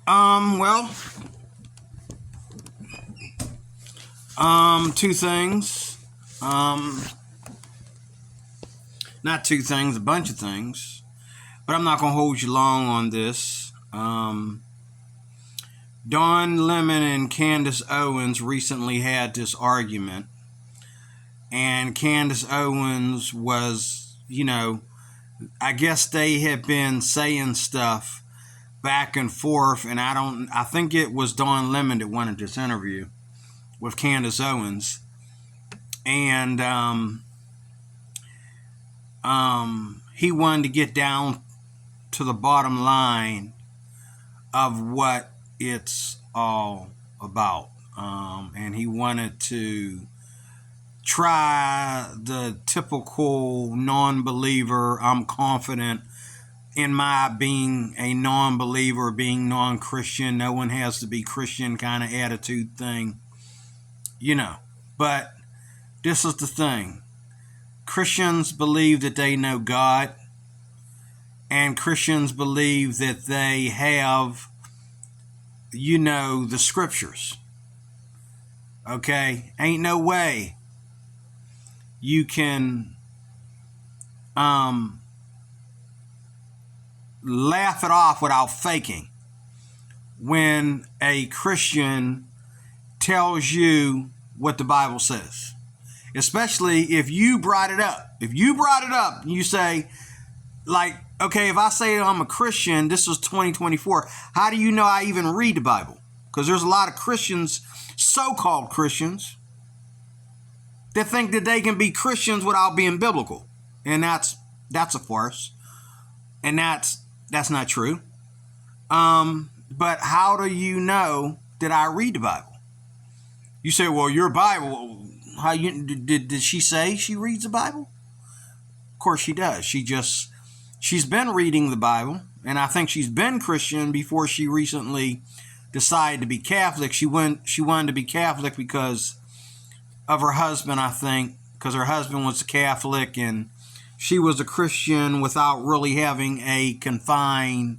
Well, two things. Not two things, a bunch of things. But I'm not going to hold you long on this. Don Lemon and Candace Owens recently had this argument. And Candace Owens was, I guess they had been saying stuff back and forth. And I think it was Don Lemon that wanted this interview with Candace Owens. And he wanted to get down to the bottom line of what it's all about. And he wanted to try the typical non-believer, I'm confident in my being a non-believer, being non-Christian, no one has to be Christian kind of attitude thing. But this is the thing. Christians believe that they know God, and Christians believe that they have, the scriptures. Okay? Ain't no way you can laugh it off without faking when a Christian tells you what the Bible says. Especially if you brought it up. If you brought it up and you say, okay, if I say I'm a Christian, this is 2024, how do you know I even read the Bible? Because there's a lot of Christians, so-called Christians, that think that they can be Christians without being biblical. And that's a farce. And that's not true. But how do you know that I read the Bible? You say, well, your Bible, did she say she reads the Bible? Of course she does. She's been reading the Bible, and I think she's been Christian before she recently decided to be Catholic. She wanted to be Catholic because of her husband, I think, because her husband was a Catholic and she was a Christian without really having a confined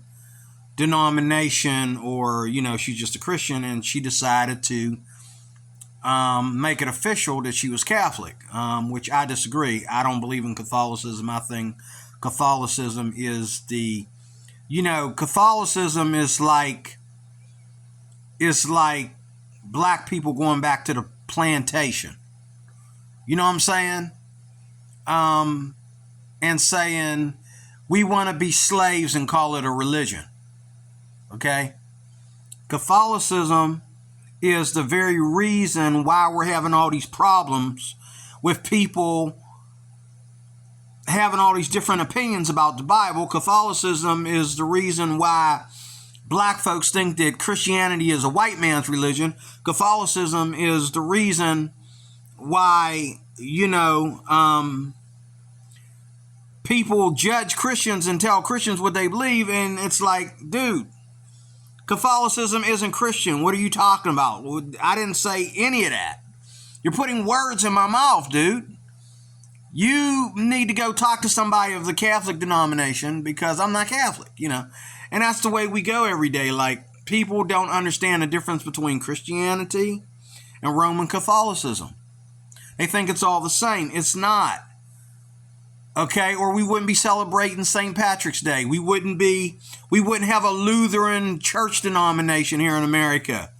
denomination, or, she's just a Christian, and she decided to make it official that she was Catholic, which I disagree. I don't believe in Catholicism. I think Catholicism is Catholicism is like black people going back to the plantation. You know what I'm saying? And saying we want to be slaves and call it a religion. Okay? Catholicism is the very reason why we're having all these problems with people having all these different opinions about the Bible. Catholicism is the reason why black folks think that Christianity is a white man's religion. Catholicism is the reason why, people judge Christians and tell Christians what they believe. And it's like, dude, Catholicism isn't Christian. What are you talking about? I didn't say any of that. You're putting words in my mouth, dude. You need to go talk to somebody of the Catholic denomination, because I'm not Catholic, And that's the way we go every day. Like, people don't understand the difference between Christianity and Roman Catholicism. They think it's all the same. It's not. Okay, or we wouldn't be celebrating St. Patrick's Day. We wouldn't have a Lutheran church denomination here in America.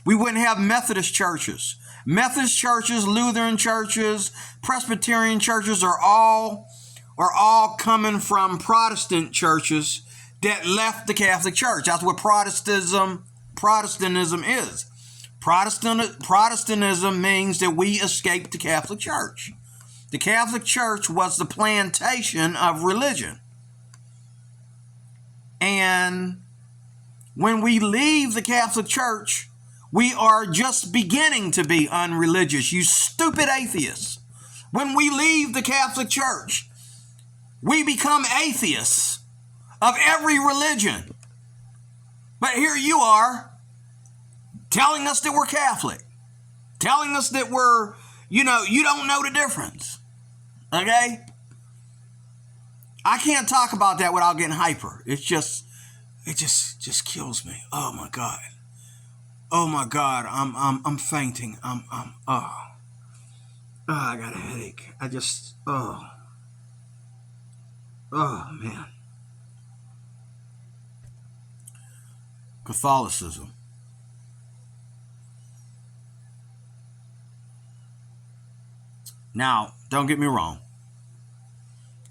We wouldn't have Methodist churches. Methodist churches, Lutheran churches, Presbyterian churches are all coming from Protestant churches that left the Catholic Church. That's what Protestantism is. Protestantism means that we escaped the Catholic Church. The Catholic Church was the plantation of religion. And when we leave the Catholic Church, we are just beginning to be unreligious, you stupid atheists. When we leave the Catholic Church, we become atheists of every religion. But here you are, telling us that we're Catholic, telling us that we're, you don't know the difference. Okay? I can't talk about that without getting hyper. It's just, It just kills me. Oh my God. Oh my God. I'm fainting. I got a headache. Oh man. Catholicism. Now, don't get me wrong.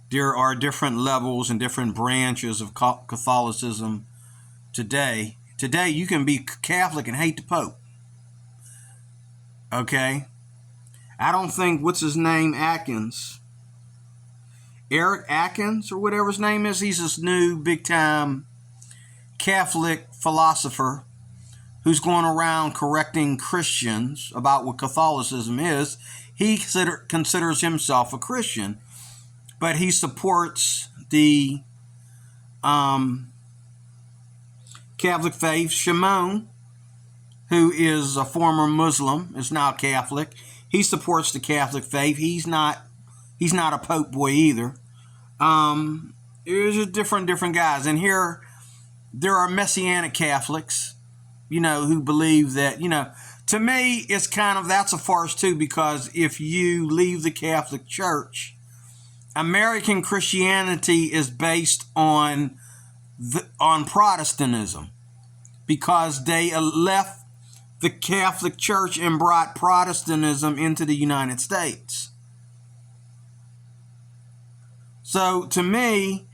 There are different levels and different branches of Catholicism today. Today, you can be Catholic and hate the Pope. Okay? I don't think, what's his name, Eric Atkins, or whatever his name is, he's this new big-time Catholic philosopher who's going around correcting Christians about what Catholicism is. He considers himself a Christian, but he supports the Catholic faith. Shimon, who is a former Muslim, is now Catholic. He supports the Catholic faith. He's not a Pope boy either. There's just different guys. And here, there are Messianic Catholics, who believe that, to me, it's that's a farce too, because if you leave the Catholic Church, American Christianity is based on Protestantism, because they left the Catholic Church and brought Protestantism into the United States. So to me,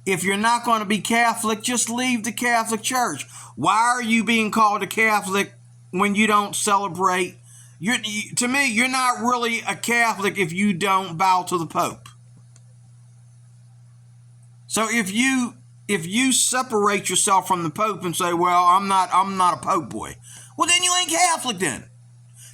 if you're not going to be Catholic, just leave the Catholic Church. Why are you being called a Catholic when you don't celebrate? To me, you're not really a Catholic if you don't bow to the Pope. So if you separate yourself from the Pope and say, well, I'm not a Pope boy, well, then you ain't Catholic then.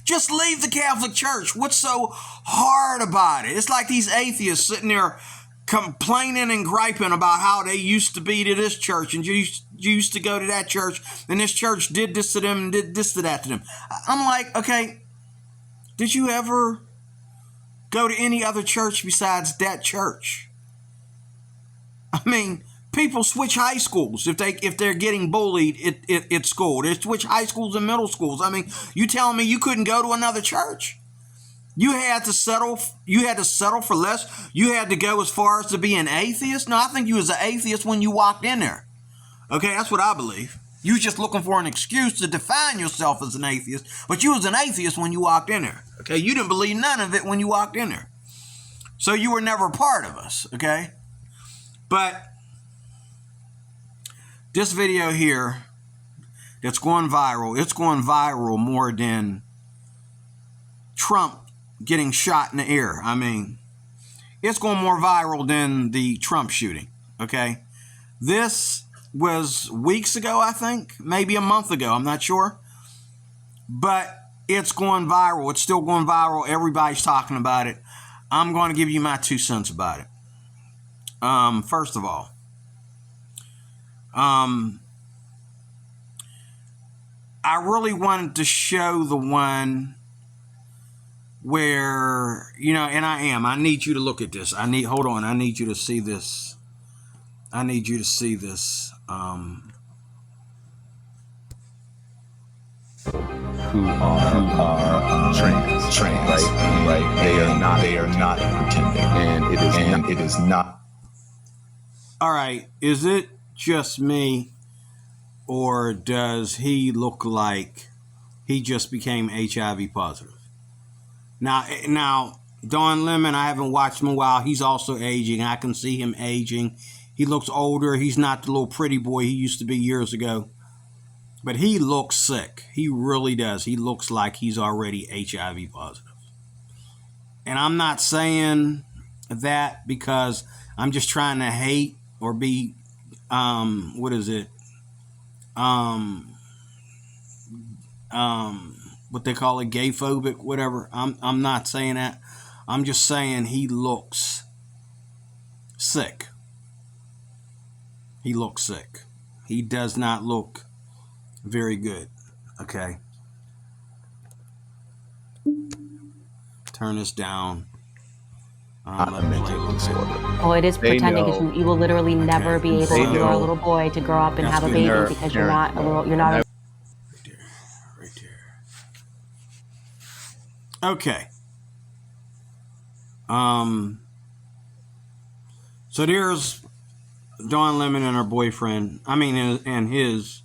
Just leave the Catholic Church. What's so hard about it? It's like these atheists sitting there complaining and griping about how they used to be to this church and used to go to that church, and this church did this to them and did this to that to them. I'm like, okay, did you ever go to any other church besides that church? I mean, people switch high schools if they're getting bullied at school. They switch high schools and middle schools. I mean, you telling me you couldn't go to another church? You had to settle for less. You had to go as far as to be an atheist. No, I think you was an atheist when you walked in there. Okay, that's what I believe. You was just looking for an excuse to define yourself as an atheist, but you was an atheist when you walked in there. Okay, you didn't believe none of it when you walked in there. So you were never a part of us, okay? But this video here that's going viral, it's going viral more than Trump getting shot in the air. I mean, it's going more viral than the Trump shooting, okay? This was weeks ago, I think, maybe a month ago, I'm not sure. But it's going viral. It's still going viral. Everybody's talking about it. I'm going to give you my 2 cents about it. First of all, I really wanted to show the one where, and I need you to look at this. I need you to see this. Who are trans, right? They are not pretending, and it is not. All right, is it just me, or does he look like he just became HIV positive? Now, Don Lemon, I haven't watched him in a while. He's also aging. I can see him aging. He looks older. He's not the little pretty boy he used to be years ago. But he looks sick. He really does. He looks like he's already HIV positive. And I'm not saying that because I'm just trying to hate or be, what they call it, gay phobic, whatever. I'm not saying that. I'm just saying he looks sick. He looks sick. He does not look very good. Okay. Turn this down. Not a mental disorder. Oh, it is They pretending because know. you will literally never be able, They if you are a know. little boy, to grow up and That's have a good. baby Their because you're parents not a know. little, you're not a Right there. Right there. Okay. So there's Dawn Lemon and her boyfriend, and his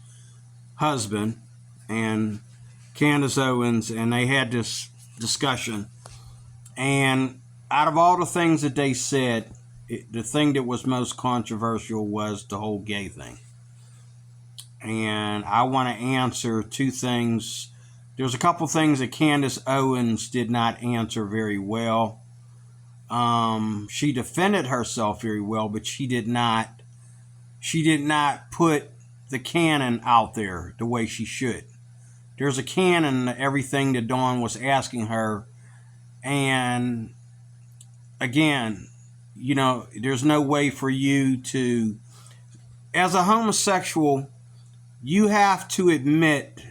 husband, and Candace Owens, and they had this discussion. And out of all the things that they said, the thing that was most controversial was the whole gay thing. And I want to answer two things. There's a couple things that Candace Owens did not answer very well. She defended herself very well, but she did not put the canon out there the way she should. There's a canon to everything that Dawn was asking her. And again, there's no way for you to, as a homosexual, you have to admit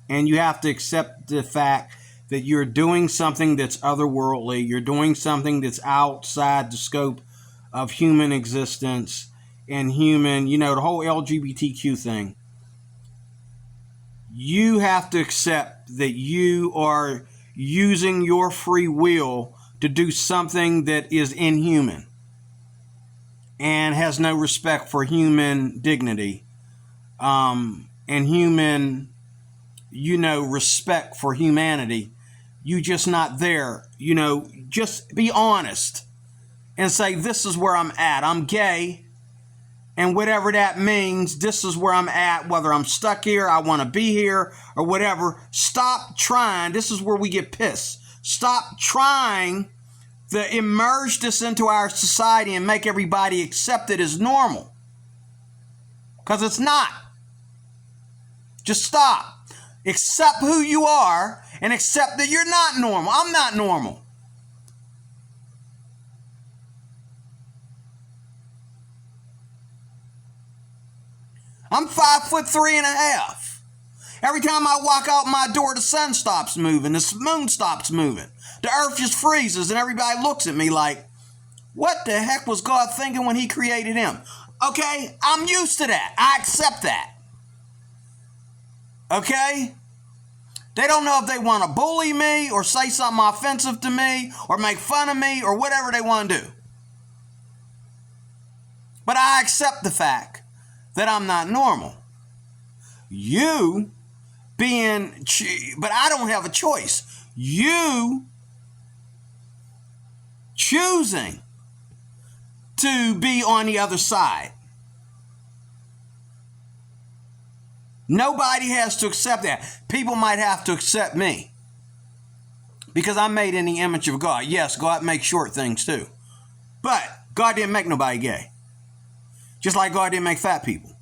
and you have to accept the fact that you're doing something that's otherworldly. You're doing something that's outside the scope of human existence and human, the whole LGBTQ thing. You have to accept that you are using your free will to do something that is inhuman and has no respect for human dignity, and human, respect for humanity. You just not there. Just be honest and say, this is where I'm at. I'm gay. And whatever that means, this is where I'm at, whether I'm stuck here, I want to be here, or whatever. Stop trying. This is where we get pissed. Stop trying to immerse this into our society and make everybody accept it as normal. Because it's not. Just stop. Accept who you are and accept that you're not normal. I'm not normal. I'm 5'3.5". Every time I walk out my door, the sun stops moving, the moon stops moving, the earth just freezes, and everybody looks at me like, what the heck was God thinking when he created him? Okay, I'm used to that. I accept that. Okay? They don't know if they want to bully me or say something offensive to me or make fun of me or whatever they want to do. But I accept the fact that I'm not normal. But I don't have a choice. You choosing to be on the other side. Nobody has to accept that. People might have to accept me because I'm made in the image of God. Yes, God makes short things too. But God didn't make nobody gay. Just like God didn't make fat people.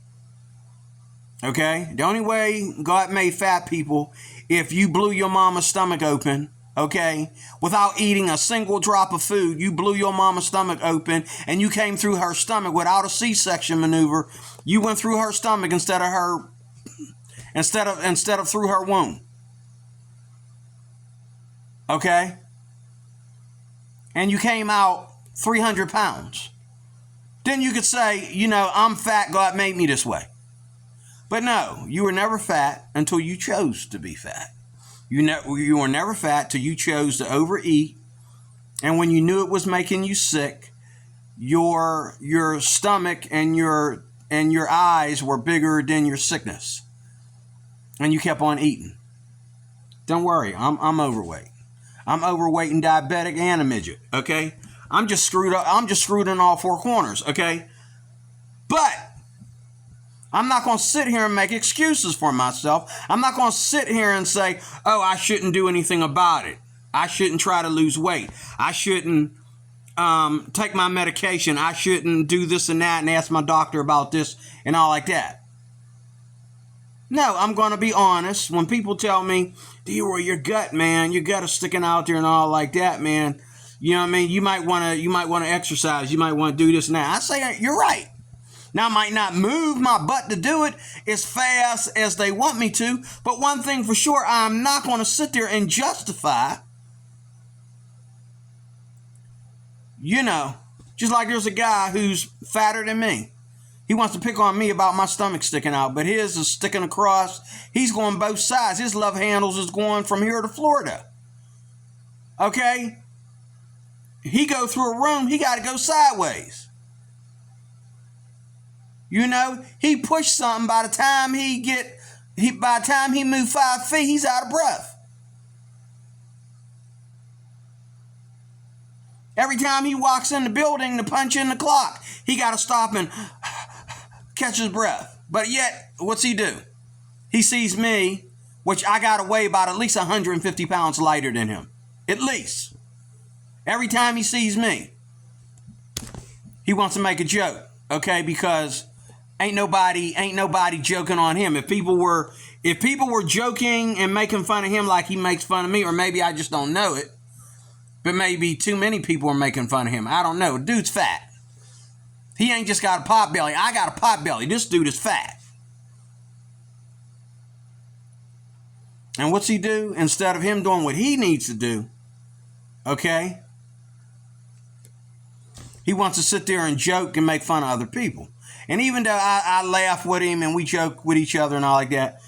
Okay? The only way God made fat people, if you blew your mama's stomach open, okay, without eating a single drop of food, you blew your mama's stomach open and you came through her stomach without a C-section maneuver. You went through her stomach instead of through her womb. Okay? And you came out 300 pounds. Then you could say, I'm fat, God made me this way. But no, you were never fat until you chose to be fat. You were never fat till you chose to overeat. And when you knew it was making you sick, your stomach and your eyes were bigger than your sickness. And you kept on eating. Don't worry, I'm overweight. I'm overweight and diabetic and a midget, okay? I'm just screwed up. I'm just screwed in all four corners, okay? But I'm not going to sit here and make excuses for myself. I'm not going to sit here and say, oh, I shouldn't do anything about it. I shouldn't try to lose weight. I shouldn't take my medication. I shouldn't do this and that and ask my doctor about this and all like that. No, I'm going to be honest. When people tell me, D-Roy, your gut, man, your gut is sticking out there and all like that, man. You know what I mean? You might want to exercise. You might want to do this and that. I say, you're right. Now, I might not move my butt to do it as fast as they want me to. But one thing for sure, I'm not going to sit there and justify, Just like there's a guy who's fatter than me. He wants to pick on me about my stomach sticking out, but his is sticking across. He's going both sides. His love handles is going from here to Florida. Okay? He go through a room, he got to go sideways. You know, he pushed something. By the time he moved 5 feet, he's out of breath. Every time he walks in the building to punch in the clock, he got to stop and catch his breath. But yet, what's he do? He sees me, which I got to weigh about at least 150 pounds lighter than him. At least. Every time he sees me, he wants to make a joke. Okay, because ain't nobody joking on him. If people were joking and making fun of him like he makes fun of me, or maybe I just don't know it, but maybe too many people are making fun of him. I don't know. Dude's fat. He ain't just got a pot belly. I got a pot belly. This dude is fat. And what's he do? Instead of him doing what he needs to do, okay, he wants to sit there and joke and make fun of other people. And even though I laugh with him and we joke with each other and all like that,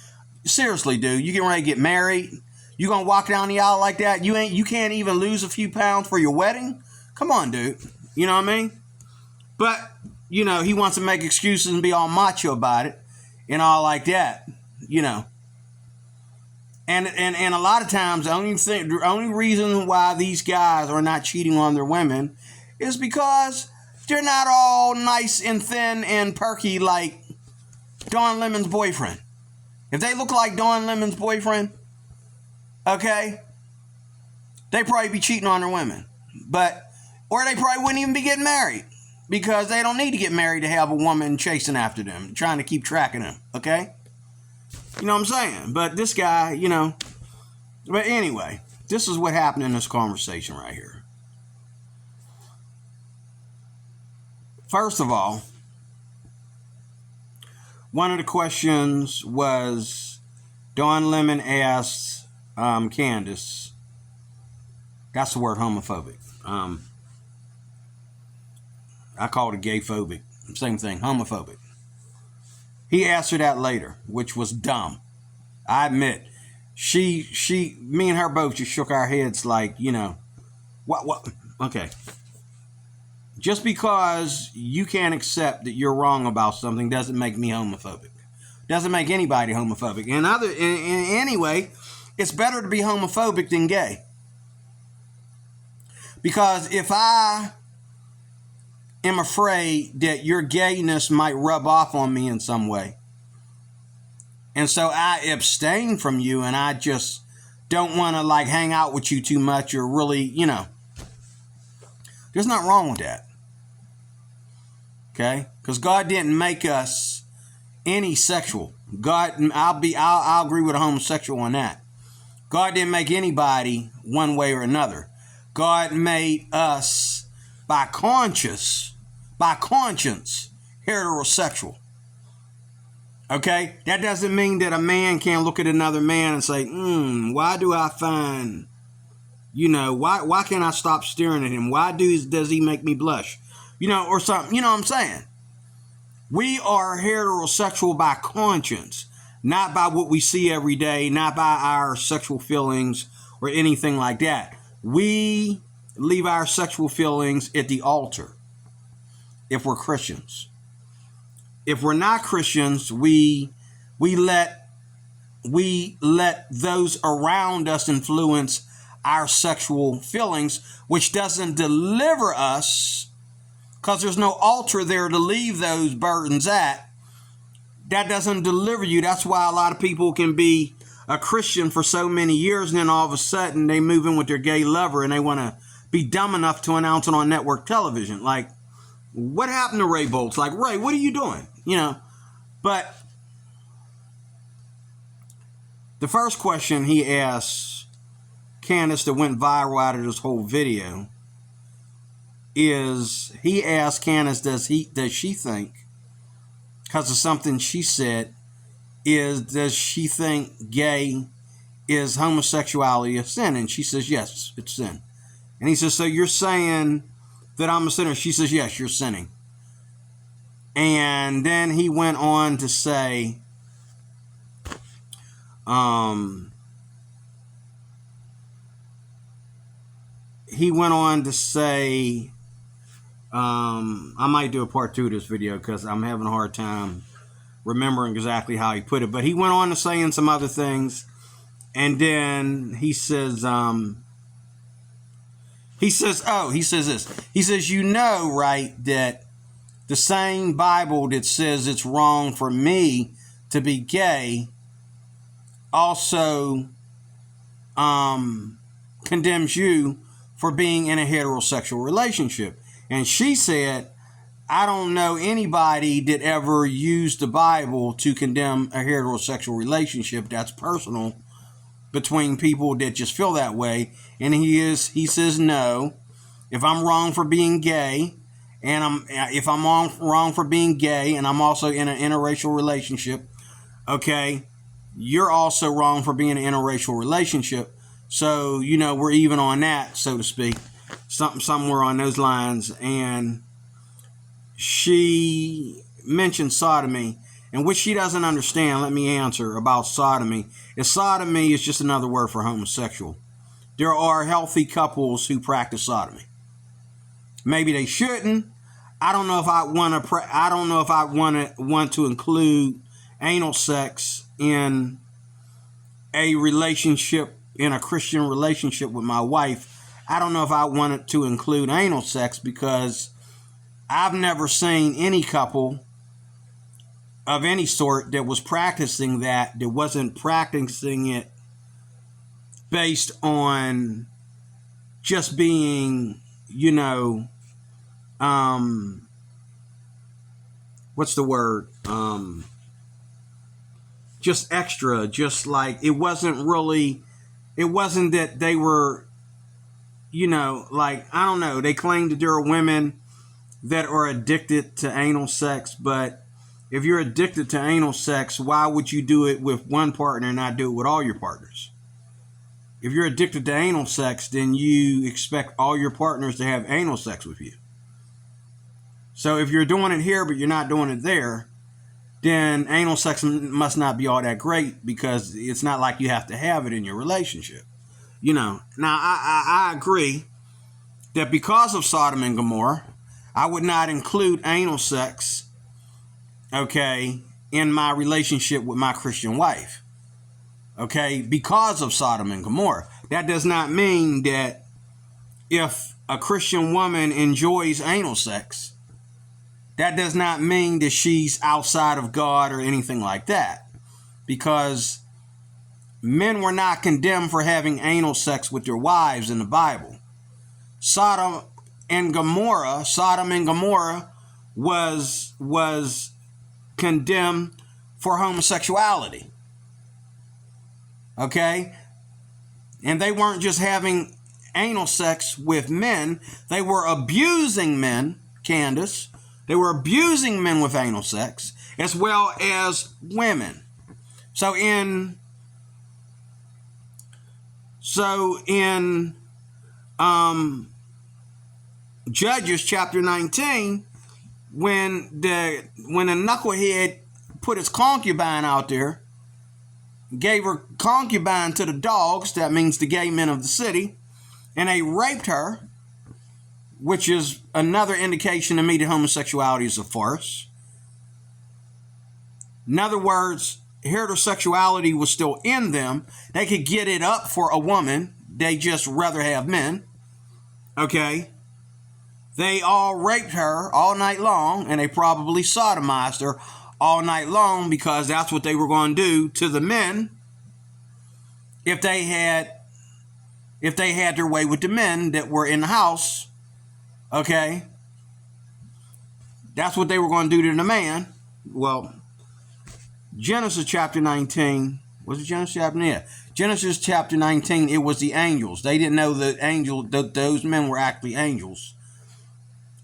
seriously, dude, you getting ready to get married? You gonna walk down the aisle like that? You can't even lose a few pounds for your wedding? Come on, dude. You know what I mean? But, you know, he wants to make excuses and be all macho about it and all like that, you know. And a lot of times, the only reason why these guys are not cheating on their women is because they're not all nice and thin and perky like Dawn Lemon's boyfriend. If they look like Dawn Lemon's boyfriend, okay, they probably be cheating on their women. Or they probably wouldn't even be getting married, because they don't need to get married to have a woman chasing after them, trying to keep track of them, okay? You know what I'm saying? But this guy, you know. But anyway, this is what happened in this conversation right here. First of all, one of the questions was, Dawn Lemon asked Candace, that's the word homophobic. I called it gay-phobic. Same thing, homophobic. He asked her that later, which was dumb. I admit, me and her both just shook our heads like, you know, what? Okay. Just because you can't accept that you're wrong about something doesn't make me homophobic. Doesn't make anybody homophobic. Anyway, it's better to be homophobic than gay. Because if I am afraid that your gayness might rub off on me in some way, and so I abstain from you, and I just don't want to like hang out with you too much, or really, you know, there's nothing wrong with that. Okay? Because God didn't make us any sexual. I'll agree with a homosexual on that. God didn't make anybody one way or another. God made us by conscience, heterosexual. Okay? That doesn't mean that a man can't look at another man and say, why do I find, you know, why can't I stop staring at him? Why does he make me blush? You know, or something. You know what I'm saying? We are heterosexual by conscience, not by what we see every day, not by our sexual feelings or anything like that. We leave our sexual feelings at the altar if we're Christians. If we're not Christians, we let those around us influence our sexual feelings, which doesn't deliver us, because there's no altar there to leave those burdens at. That doesn't deliver you. That's why a lot of people can be a Christian for so many years, and then all of a sudden they move in with their gay lover and they want to be dumb enough to announce it on network television. Like, what happened to Ray Boltz? Like, Ray, what are you doing? You know, but the first question he asked Candace that went viral out of this whole video is, he asked Candace, does she think, because of something she said, does she think gay is homosexuality a sin? And she says, yes, it's sin. And he says, so you're saying that I'm a sinner? She says, yes, you're sinning. And then he went on to say, I might do a part 2 of this video because I'm having a hard time remembering exactly how he put it. But he went on to saying some other things. And then he says this. He says, you know, right, that the same Bible that says it's wrong for me to be gay also condemns you for being in a heterosexual relationship. And she said, I don't know anybody that ever used the Bible to condemn a heterosexual relationship. That's personal between people that just feel that way. And he says, no, if I'm wrong for being gay, and if I'm wrong for being gay, and I'm also in an interracial relationship, okay, you're also wrong for being in an interracial relationship. So, you know, we're even on that, so to speak, somewhere on those lines. And she mentioned sodomy, and which she doesn't understand. Let me answer about sodomy. Sodomy is just another word for homosexual. There are healthy couples who practice sodomy. Maybe they shouldn't. I don't know if I want to include anal sex in a relationship, in a Christian relationship with my wife. I don't know if I wanted to include anal sex because I've never seen any couple of any sort that was practicing that wasn't practicing it based on just being, you know, what's the word? Just extra, just like it wasn't that they were, you know, like, I don't know, they claim that there are women that are addicted to anal sex, but if you're addicted to anal sex, why would you do it with one partner and not do it with all your partners? If you're addicted to anal sex, then you expect all your partners to have anal sex with you. So if you're doing it here, but you're not doing it there, then anal sex must not be all that great because it's not like you have to have it in your relationship. You know, now I agree that because of Sodom and Gomorrah, I would not include anal sex, okay, in my relationship with my Christian wife. Okay, because of Sodom and Gomorrah. That does not mean that if a Christian woman enjoys anal sex, that does not mean that she's outside of God or anything like that. Because men were not condemned for having anal sex with their wives in the Bible. Sodom and Gomorrah was condemned for homosexuality. Okay? And they weren't just having anal sex with men, they were abusing men, Candace. They were abusing men with anal sex as well as women. So in Judges chapter 19, when the knucklehead put his concubine out there, gave her concubine to the dogs, that means the gay men of the city, and they raped her, which is another indication to me that homosexuality is a farce. In other words, heterosexuality was still in them. They could get it up for a woman. They just rather have men. Okay? They all raped her all night long, and they probably sodomized her all night long because that's what they were going to do to the men if they had their way with the men that were in the house. Okay? That's what they were going to do to the man. Well, Genesis chapter 19, was it Genesis chapter? Yeah. Genesis chapter 19, it was the angels. They didn't know that those men were actually angels.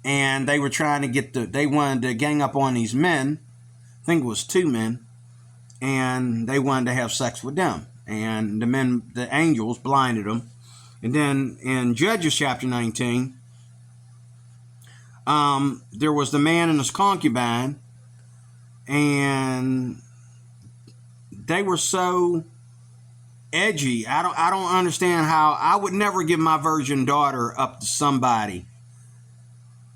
And they were trying to they wanted to gang up on these men. I think it was 2 men. And they wanted to have sex with them. And the angels blinded them. And then in Judges chapter 19, There was the man and his concubine, and they were so edgy. I don't understand how I would never give my virgin daughter up to somebody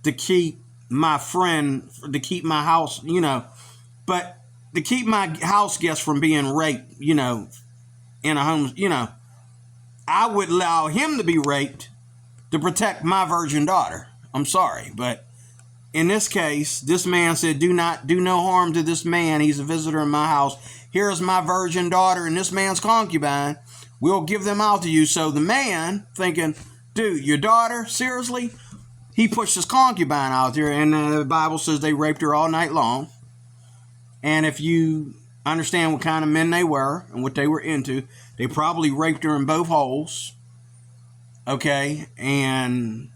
to keep my friend, to keep my house, but to keep my house guest from being raped, in a home, I would allow him to be raped to protect my virgin daughter. I'm sorry, but in this case, this man said, do no harm to this man. He's a visitor in my house. Here's my virgin daughter and this man's concubine. We'll give them out to you. So the man thinking, dude, your daughter? Seriously? He pushed his concubine out there, and the Bible says they raped her all night long. And if you understand what kind of men they were and what they were into, they probably raped her in both holes. Okay? And,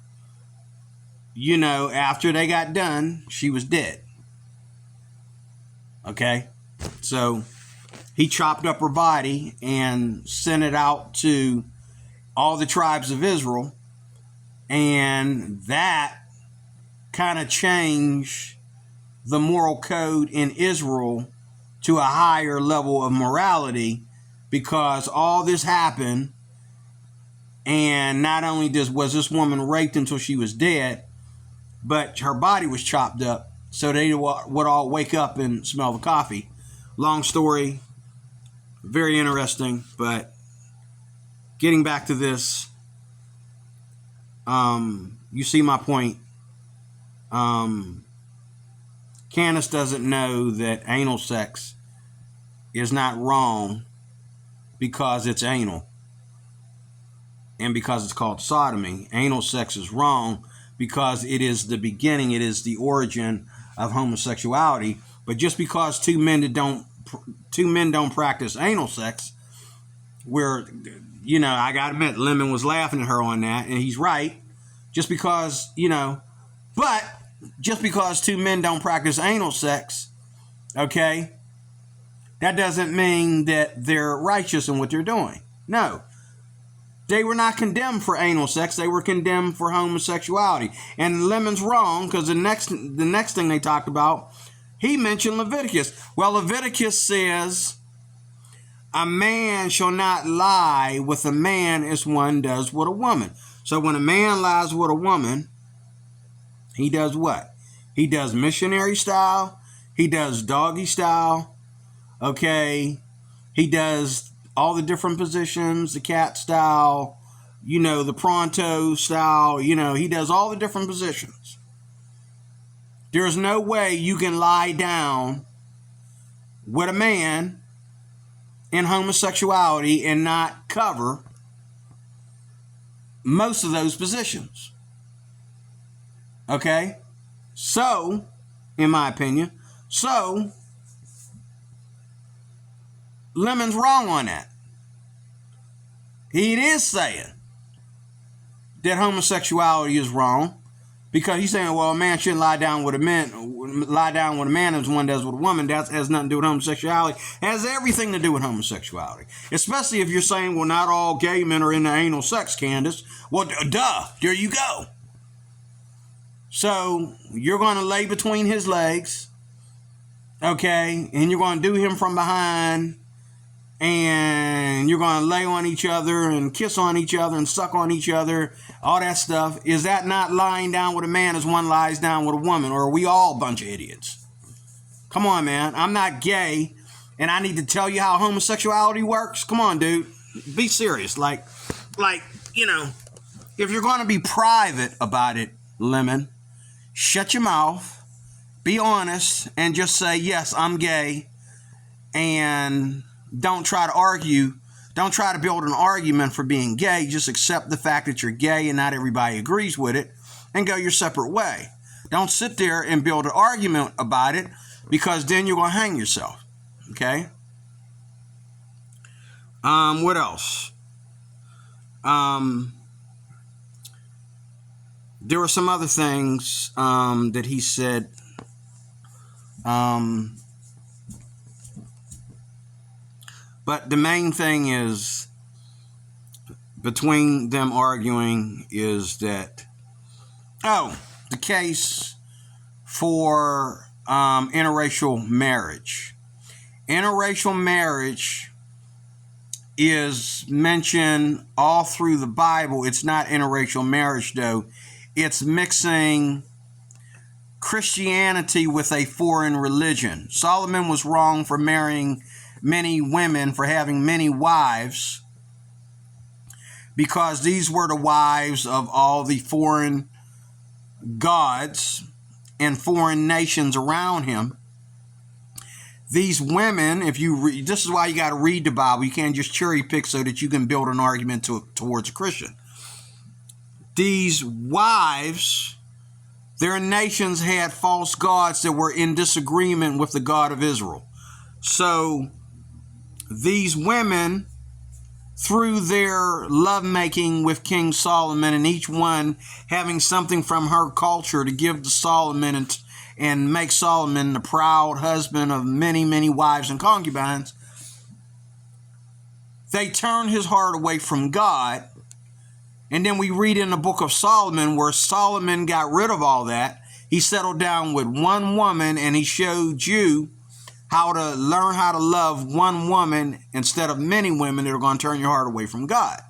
after they got done, she was dead. Okay? So he chopped up her body and sent it out to all the tribes of Israel. And that kind of changed the moral code in Israel to a higher level of morality, because all this happened, and not only was this woman raped until she was dead, but her body was chopped up so they would all wake up and smell the coffee. Long story, very interesting, but getting back to this, you see my point. Candace doesn't know that anal sex is not wrong because it's anal and because it's called sodomy. Anal sex is wrong because it is the beginning, it is the origin of homosexuality. But just because two men don't practice anal sex, where, I gotta admit, Lemon was laughing at her on that, and he's right. Just because, but just because two men don't practice anal sex, okay, that doesn't mean that they're righteous in what they're doing. No. They were not condemned for anal sex. They were condemned for homosexuality. And Lemon's wrong, because the next thing they talked about, he mentioned Leviticus. Well, Leviticus says, a man shall not lie with a man as one does with a woman. So when a man lies with a woman, he does what? He does missionary style. He does doggy style. Okay. He does all the different positions, the cat style, the pronto style. He does all the different positions. There's no way you can lie down with a man in homosexuality and not cover most of those positions. Okay? So, in my opinion, Lemon's wrong on that. He is saying that homosexuality is wrong, because he's saying, well, a man shouldn't lie down with a man as one does with a woman. That has nothing to do with homosexuality. It has everything to do with homosexuality. Especially if you're saying, well, not all gay men are into anal sex, Candace. Well, duh, there you go. So you're going to lay between his legs, okay, and you're going to do him from behind, and you're going to lay on each other and kiss on each other and suck on each other, all that stuff. Is that not lying down with a man as one lies down with a woman? Or are we all a bunch of idiots? Come on, man. I'm not gay, and I need to tell you how homosexuality works? Come on, dude. Be serious. Like, if you're going to be private about it, Lemon, shut your mouth, be honest, and just say, yes, I'm gay, and don't try to argue. Don't try to build an argument for being gay. Just accept the fact that you're gay and not everybody agrees with it, and go your separate way. Don't sit there and build an argument about it, because then you're going to hang yourself. Okay? What else? There were some other things that he said. But the main thing is, between them arguing, is that, the the case for interracial marriage. Interracial marriage is mentioned all through the Bible. It's not interracial marriage, though. It's mixing Christianity with a foreign religion. Solomon was wrong for marrying many women, for having many wives, because these were the wives of all the foreign gods and foreign nations around him. These women, if you read, this is why you got to read the Bible. You can't just cherry pick so that you can build an argument towards a Christian. These wives, their nations had false gods that were in disagreement with the God of Israel. So these women, through their lovemaking with King Solomon, and each one having something from her culture to give to Solomon and make Solomon the proud husband of many, many wives and concubines, they turned his heart away from God. And then we read in the book of Solomon where Solomon got rid of all that. He settled down with one woman, and he showed you how to learn how to love one woman instead of many women that are going to turn your heart away from God.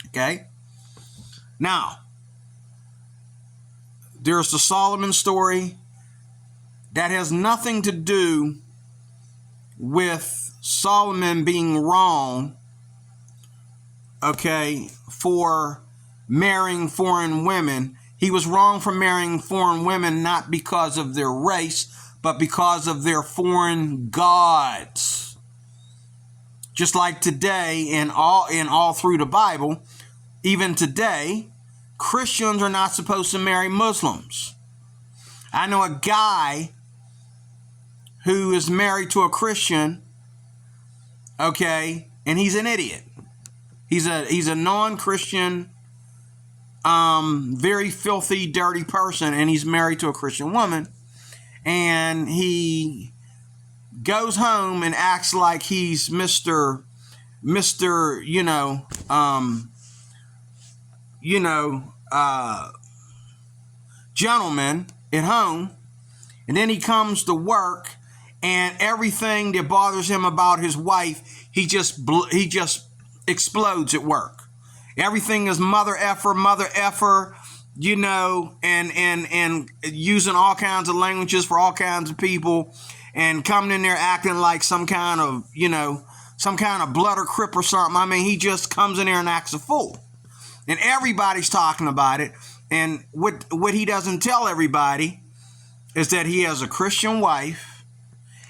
Okay? Now, there's the Solomon story that has nothing to do with Solomon being wrong, okay, for marrying foreign women. He was wrong for marrying foreign women not because of their race, but because of their foreign gods. Just like today, and all through the Bible, even today, Christians are not supposed to marry Muslims. I know a guy who is married to a Christian, okay, and he's an idiot. He's a non-Christian, very filthy, dirty person, and he's married to a Christian woman, and he goes home and acts like he's Mr. Gentleman at home, and then he comes to work, and everything that bothers him about his wife, he just explodes at work. Everything is mother effer, and using all kinds of languages for all kinds of people, and coming in there acting like some kind of blood or crip or something. I mean, he just comes in there and acts a fool. And everybody's talking about it. And what he doesn't tell everybody is that he has a Christian wife.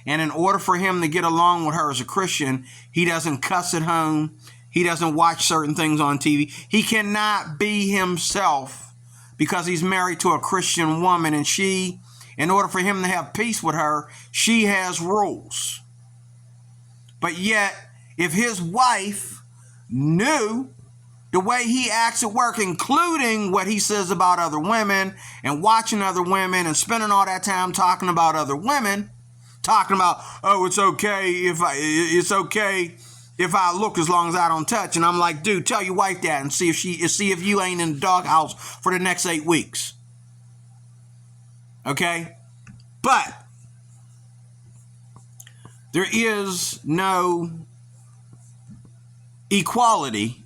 And in order for him to get along with her as a Christian, he doesn't cuss at home. He doesn't watch certain things on TV. He cannot be himself because he's married to a Christian woman. And she, in order for him to have peace with her, she has rules. But yet, if his wife knew the way he acts at work, including what he says about other women and watching other women and spending all that time talking about other women, talking about, oh, it's okay if I look as long as I don't touch. And I'm like, dude, tell your wife that and see if you ain't in the doghouse for the next 8 weeks. Okay? But there is no equality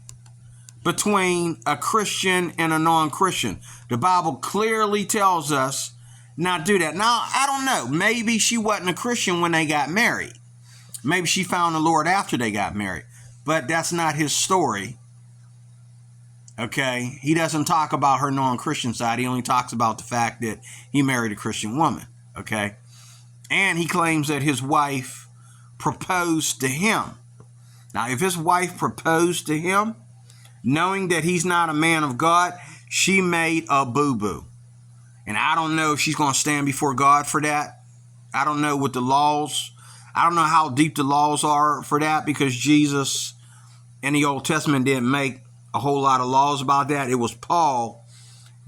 between a Christian and a non-Christian. The Bible clearly tells us not to do that. Now, I don't know. Maybe she wasn't a Christian when they got married. Maybe she found the Lord after they got married. But that's not his story. Okay? He doesn't talk about her non-Christian side. He only talks about the fact that he married a Christian woman. Okay? And he claims that his wife proposed to him. Now, if his wife proposed to him, knowing that he's not a man of God, she made a boo-boo. And I don't know if she's going to stand before God for that. I don't know what the laws, I don't know how deep the laws are for that, because Jesus in the Old Testament didn't make a whole lot of laws about that. It was Paul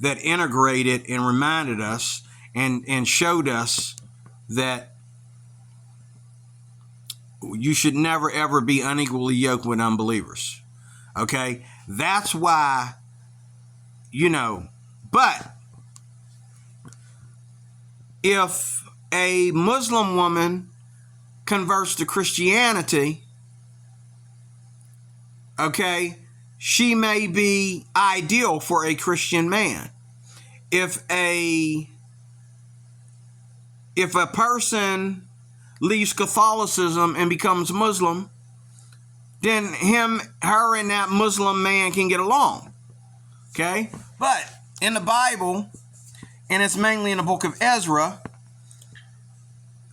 that integrated and reminded us and showed us that you should never, ever be unequally yoked with unbelievers. Okay? That's why, but if a Muslim woman converts to Christianity, okay, she may be ideal for a Christian man. If a person leaves Catholicism and becomes Muslim, then her and that Muslim man can get along. Okay? But in the Bible, and it's mainly in the book of Ezra,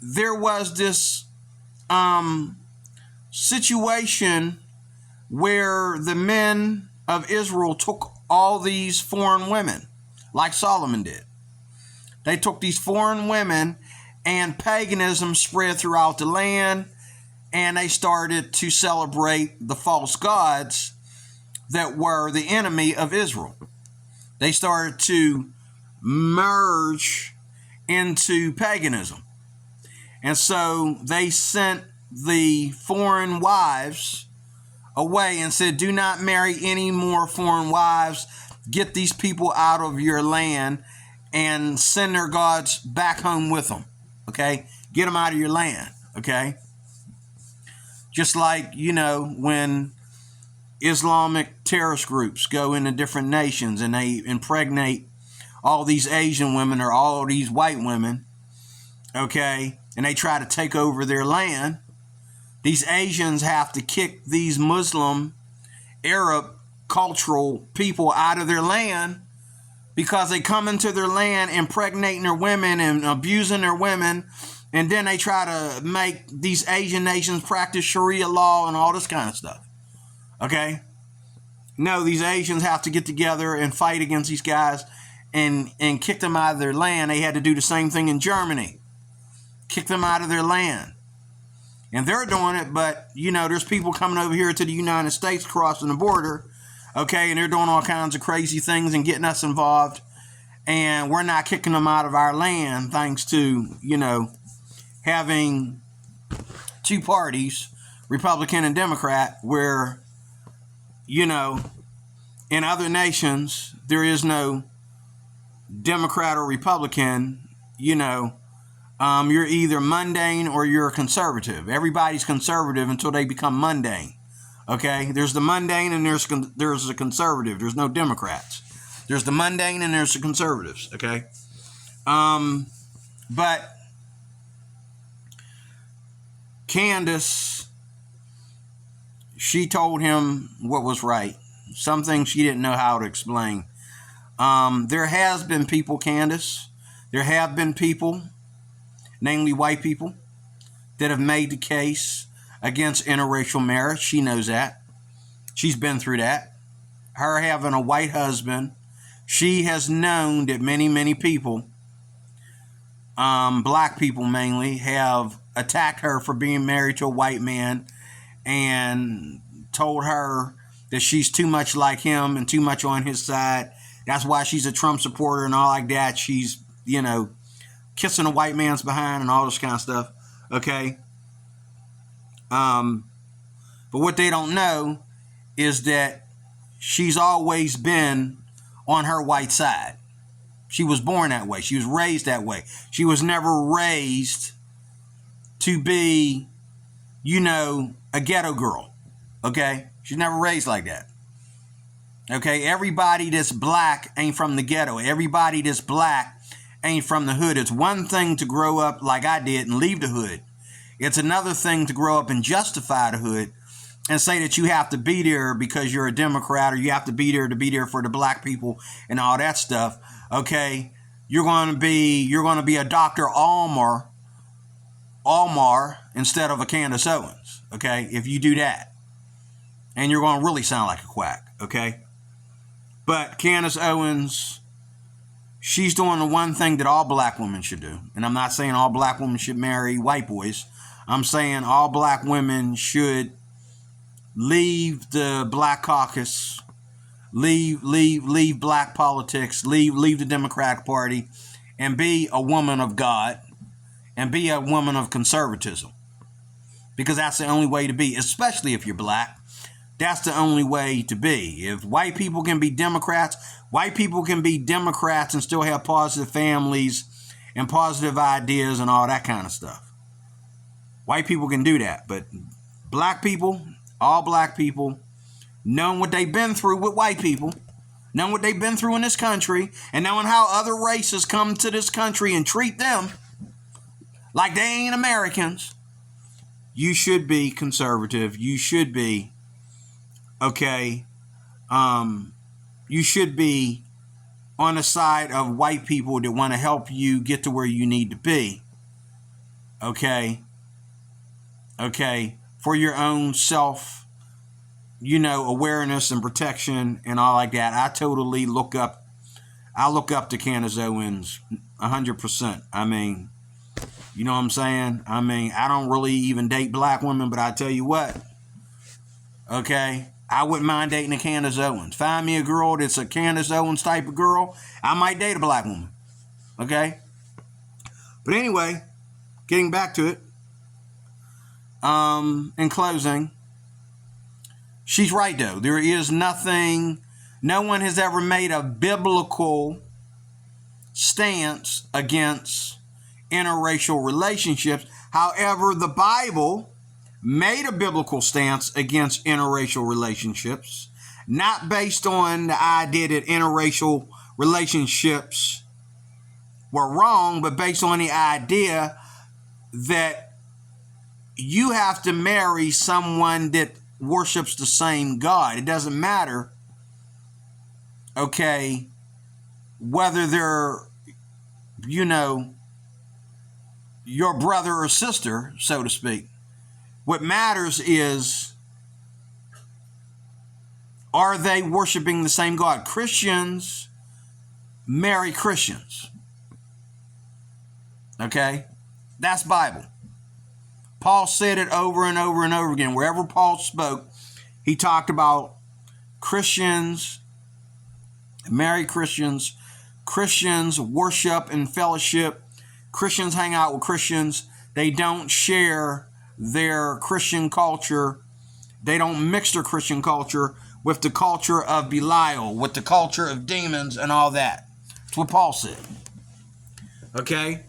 there was this situation where the men of Israel took all these foreign women, like Solomon did. They took these foreign women, and paganism spread throughout the land, and they started to celebrate the false gods that were the enemy of Israel. They started to merge into paganism. And so they sent the foreign wives away and said, do not marry any more foreign wives. Get these people out of your land and send their gods back home with them. Okay? Get them out of your land. Okay? Just like, when Islamic terrorist groups go into different nations and they impregnate all these Asian women or all these white women, okay, and they try to take over their land, these Asians have to kick these Muslim, Arab, cultural people out of their land because they come into their land impregnating their women and abusing their women, and then they try to make these Asian nations practice Sharia law and all this kind of stuff. Okay? No, these Asians have to get together and fight against these guys and kick them out of their land. They had to do the same thing in Germany. Kick them out of their land. And they're doing it, but, there's people coming over here to the United States crossing the border, okay, and they're doing all kinds of crazy things and getting us involved, and we're not kicking them out of our land thanks to, having two parties, Republican and Democrat, where, in other nations, there is no Democrat or Republican, you're either mundane or you're a conservative. Everybody's conservative until they become mundane. Okay? There's the mundane and there's the conservative. There's no Democrats. There's the mundane and there's the conservatives. Okay? But Candace, she told him what was right. Some things she didn't know how to explain. There has been people, Candace, there have been people, namely white people, that have made the case against interracial marriage. She knows that. She's been through that. Her having a white husband, she has known that many, many people, black people mainly, have attacked her for being married to a white man and told her that she's too much like him and too much on his side. That's why she's a Trump supporter and all like that. She's, kissing a white man's behind and all this kind of stuff. Okay? But what they don't know is that she's always been on her white side. She was born that way. She was raised that way. She was never raised to be, a ghetto girl. Okay? She's never raised like that. Okay? Everybody that's black ain't from the ghetto. Everybody that's black ain't from the hood. It's one thing to grow up like I did and leave the hood. It's another thing to grow up and justify the hood and say that you have to be there because you're a Democrat or you have to be there for the black people and all that stuff. Okay? You're going to be a Dr. Almar instead of a Candace Owens. Okay? If you do that. And you're going to really sound like a quack. Okay? But Candace Owens, she's doing the one thing that all black women should do. And I'm not saying all black women should marry white boys. I'm saying all black women should leave the black caucus, leave black politics, leave the Democratic Party, and be a woman of God and be a woman of conservatism. Because that's the only way to be, especially if you're black. That's the only way to be. If white people can be Democrats, white people can be Democrats and still have positive families and positive ideas and all that kind of stuff. White people can do that, but black people, all black people, knowing what they've been through with white people, knowing what they've been through in this country, and knowing how other races come to this country and treat them like they ain't Americans, you should be conservative. You should be, okay, you should be on the side of white people that want to help you get to where you need to be. Okay, for your own self, awareness and protection and all like that. I totally look up to Candace Owens 100%. I mean, you know what I'm saying? I mean, I don't really even date black women, but I tell you what, okay, I wouldn't mind dating a Candace Owens. Find me a girl that's a Candace Owens type of girl, I might date a black woman, okay? But anyway, getting back to it, in closing, she's right though. There is nothing, no one has ever made a biblical stance against interracial relationships. However, the Bible made a biblical stance against interracial relationships, not based on the idea that interracial relationships were wrong, but based on the idea that you have to marry someone that worships the same God. It doesn't matter, okay, whether they're, your brother or sister, so to speak. What matters is, are they worshiping the same God? Christians marry Christians. Okay? That's Bible. Paul said it over and over and over again. Wherever Paul spoke, he talked about Christians marry Christians. Christians worship and fellowship. Christians hang out with Christians. They don't share their Christian culture. They don't mix their Christian culture with the culture of Belial, with the culture of demons and all that. That's what Paul said. Okay?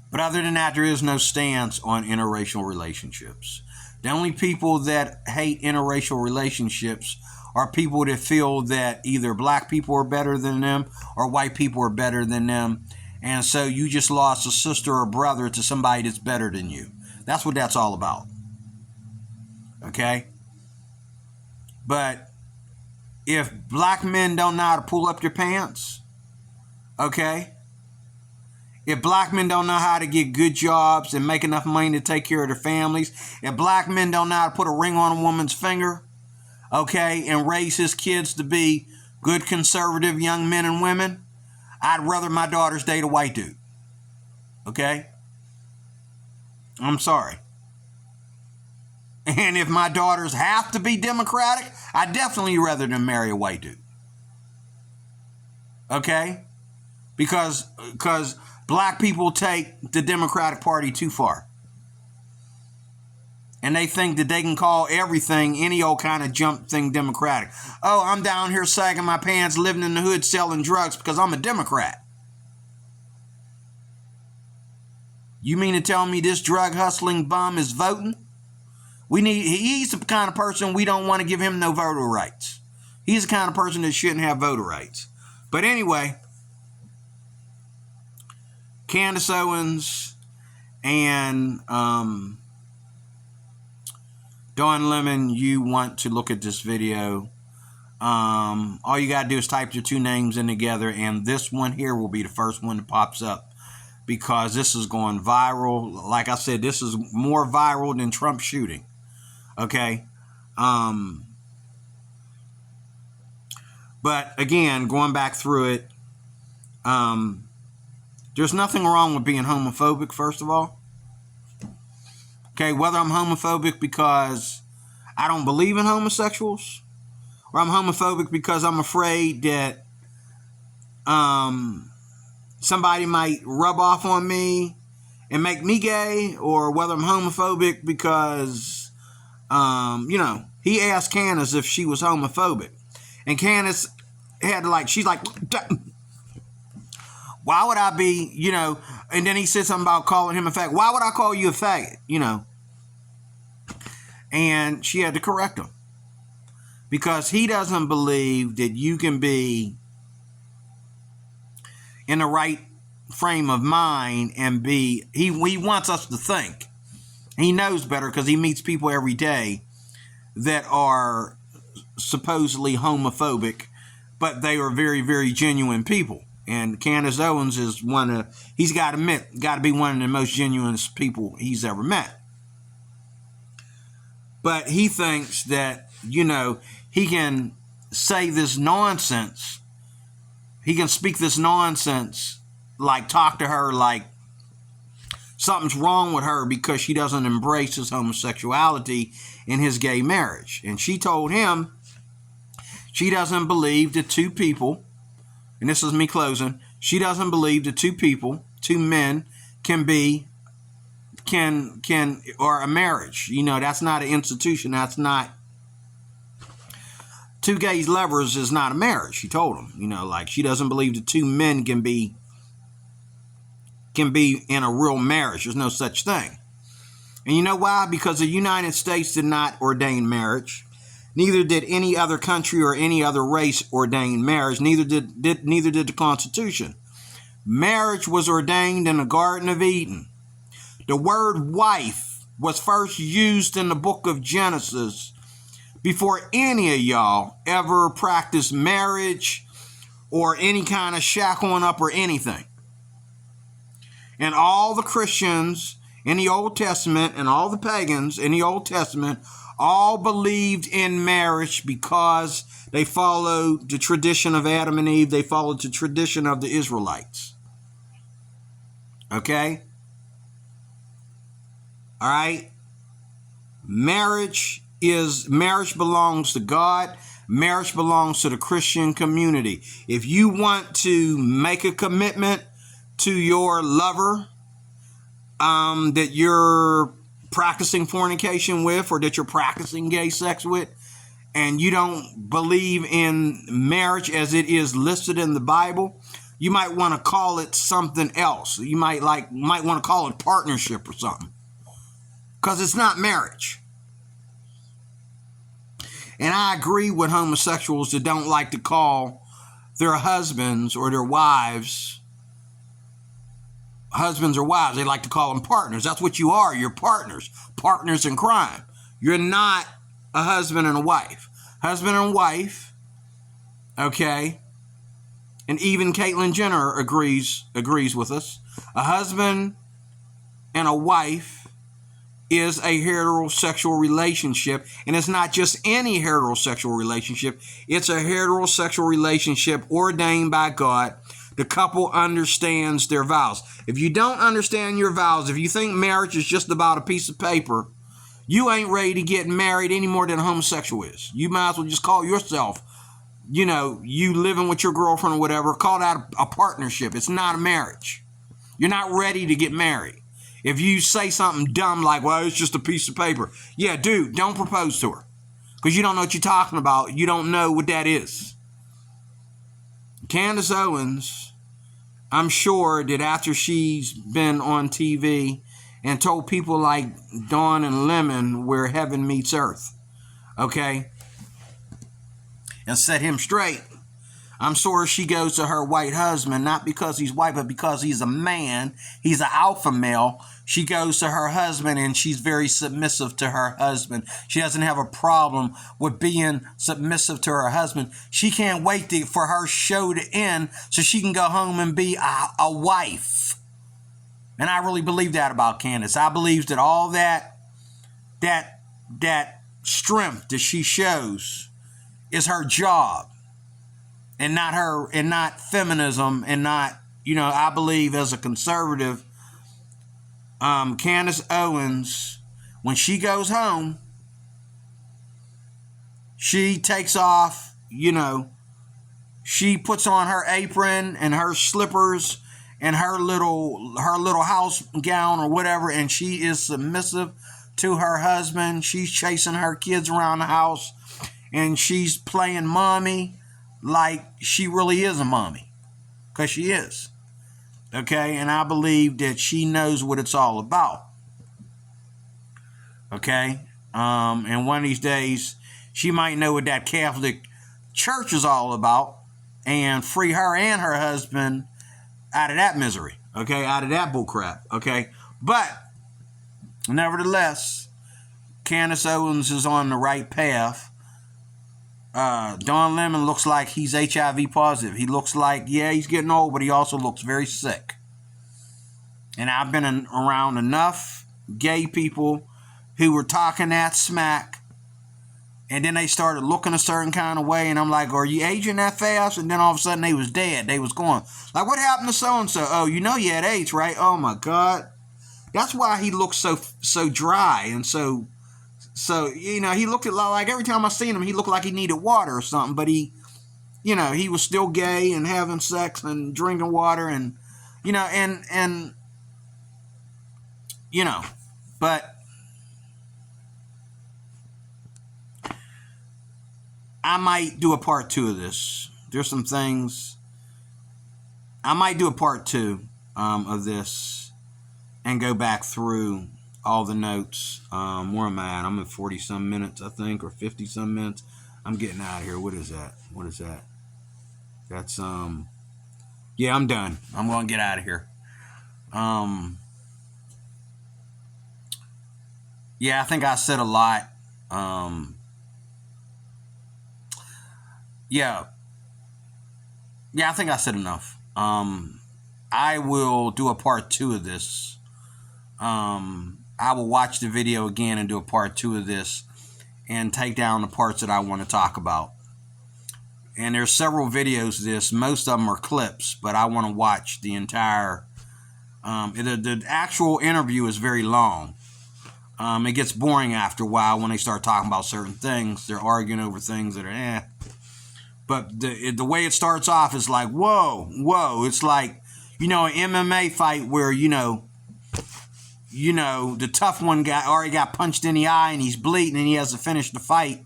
But other than that, there is no stance on interracial relationships. The only people that hate interracial relationships are people that feel that either black people are better than them or white people are better than them. And so you just lost a sister or brother to somebody that's better than you. That's what that's all about. Okay? But if black men don't know how to pull up their pants, okay? If black men don't know how to get good jobs and make enough money to take care of their families, if black men don't know how to put a ring on a woman's finger, okay, and raise his kids to be good conservative young men and women, I'd rather my daughters date a white dude. Okay? I'm sorry. And if my daughters have to be Democratic, I'd definitely rather them marry a white dude. Okay? Because black people take the Democratic Party too far. And they think that they can call everything, any old kind of jump thing, Democratic. Oh, I'm down here sagging my pants, living in the hood, selling drugs because I'm a Democrat. You mean to tell me this drug hustling bum is voting? He's the kind of person we don't want to give him no voter rights. He's the kind of person that shouldn't have voter rights. But anyway, Candace Owens and Dawn Lemon, you want to look at this video. All you got to do is type your two names in together, and this one here will be the first one that pops up because this is going viral. Like I said, this is more viral than Trump shooting. Okay? But again, going back through it, there's nothing wrong with being homophobic, first of all. Okay, whether I'm homophobic because I don't believe in homosexuals, or I'm homophobic because I'm afraid that somebody might rub off on me and make me gay, or whether I'm homophobic because, he asked Candace if she was homophobic. And Candace had to she's like, Why would I be, and then he said something about calling him a faggot. Why would I call you a faggot, And she had to correct him. Because he doesn't believe that you can be in the right frame of mind and he wants us to think. He knows better because he meets people every day that are supposedly homophobic, but they are very, very genuine people. And Candace Owens is he's got to be one of the most genuine people he's ever met. But he thinks that, he can say this nonsense. He can speak this nonsense, like talk to her like something's wrong with her because she doesn't embrace his homosexuality in his gay marriage. And she told him she doesn't believe that two people, and this is me closing, she doesn't believe that two men or a marriage. That's not an institution. That's not, two gay lovers is not a marriage, she told him. Like she doesn't believe that two men can be in a real marriage. There's no such thing. And you know why? Because the United States did not ordain marriage. Neither did any other country or any other race ordain marriage. Neither did the Constitution. Marriage was ordained in the Garden of Eden. The word wife was first used in the book of Genesis before any of y'all ever practiced marriage or any kind of shackling up or anything. And all the Christians in the Old Testament and all the pagans in the Old Testament all believed in marriage because they followed the tradition of Adam and Eve. They followed the tradition of the Israelites. Okay? All right? Marriage belongs to God. Marriage belongs to the Christian community. If you want to make a commitment to your lover that you're practicing fornication with or that you're practicing gay sex with, and you don't believe in marriage as it is listed in the Bible, you might want to call it something else. You might want to call it partnership or something, because it's not marriage. And I agree with homosexuals that don't like to call their husbands or their wives husbands or wives. They like to call them partners. That's what you are. You're partners. Partners in crime. You're not a husband and a wife. Husband and wife, okay? And even Caitlyn Jenner agrees with us. A husband and a wife is a heterosexual relationship, and it's not just any heterosexual relationship. It's a heterosexual relationship ordained by God. The couple understands their vows. If you don't understand your vows, if you think marriage is just about a piece of paper, you ain't ready to get married any more than a homosexual is. You might as well just call yourself, you living with your girlfriend or whatever, call that a partnership. It's not a marriage. You're not ready to get married. If you say something dumb like, well, it's just a piece of paper. Yeah, dude, don't propose to her. Because you don't know what you're talking about. You don't know what that is. Candace Owens, I'm sure that after she's been on TV and told people like Dawn and Lemon where heaven meets earth, okay, and set him straight, I'm sure she goes to her white husband, not because he's white, but because he's a man, he's an alpha male. She goes to her husband and she's very submissive to her husband. She doesn't have a problem with being submissive to her husband. She can't wait for her show to end so she can go home and be a wife. And I really believe that about Candace. I believe that all that strength that she shows is her job. And not feminism, and not, I believe as a conservative, Candace Owens, when she goes home, she takes off, she puts on her apron and her slippers and her little house gown or whatever, and she is submissive to her husband. She's chasing her kids around the house, and she's playing mommy like she really is a mommy, because she is. Okay, and I believe that she knows what it's all about. Okay, and one of these days, she might know what that Catholic Church is all about and free her and her husband out of that misery. Okay, out of that bullcrap. Okay, but nevertheless, Candace Owens is on the right path. Don Lemon looks like he's HIV positive. He looks like, yeah, he's getting old, but he also looks very sick. And I've been around enough gay people who were talking that smack, and then they started looking a certain kind of way, and I'm like, are you aging that fast? And then all of a sudden they was dead. They was going, like, what happened to so-and-so? Oh, you know you had AIDS, right? Oh, my God. That's why he looks so dry and so, you know, he looked like every time I seen him, he looked like he needed water or something, but he, you know, he was still gay and having sex and drinking water and, you know, and you know, but I might do a part 2 of this. There's some things I might do a part 2 of this and go back through all the notes. Where am I at? I'm at 40 some minutes, I think, or 50 some minutes. I'm getting out of here. What is that? What is that? That's yeah, I'm done. I'm gonna get out of here. Yeah, I think I said a lot. Yeah, I think I said enough. I will do a part 2 of this. I will watch the video again and do a part 2 of this and take down the parts that I want to talk about. And there's several videos of this. Most of them are clips, but I want to watch the entire. The actual interview is very long. It gets boring after a while when they start talking about certain things. They're arguing over things that are But the way it starts off is like, whoa. It's like, you know, an MMA fight where, you know, the tough one guy already got punched in the eye and he's bleeding and he has to finish the fight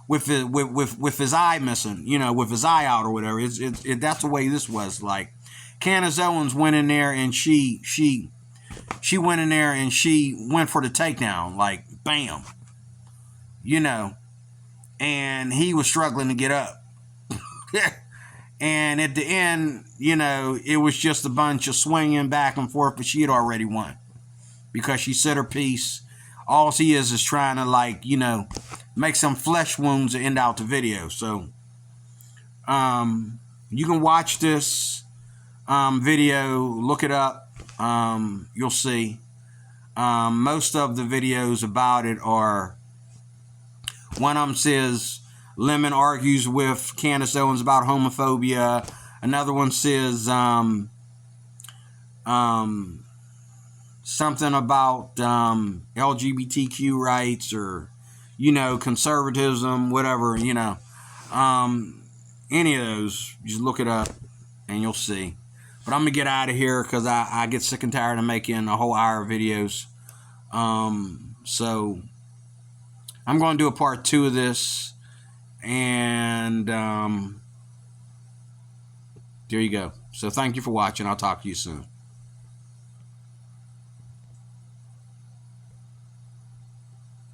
with his eye missing, you know, with his eye out or whatever. That's the way this was. Like, Candace Owens went in there and she went in there and she went for the takedown, like, bam, you know, and he was struggling to get up. And at the end, you know, it was just a bunch of swinging back and forth, but she had already won because she said her piece. All she is trying to, like, you know, make some flesh wounds and end out the video. So you can watch this video, look it up. You'll see. Most of the videos about it are, one of them says Lemon argues with Candace Owens about homophobia. Another one says something about LGBTQ rights or, you know, conservatism, whatever, you know. Any of those, just look it up and you'll see. But I'm going to get out of here because I get sick and tired of making a whole hour of videos. So I'm going to do a part 2 of this. And there you go. So thank you for watching. I'll talk to you soon.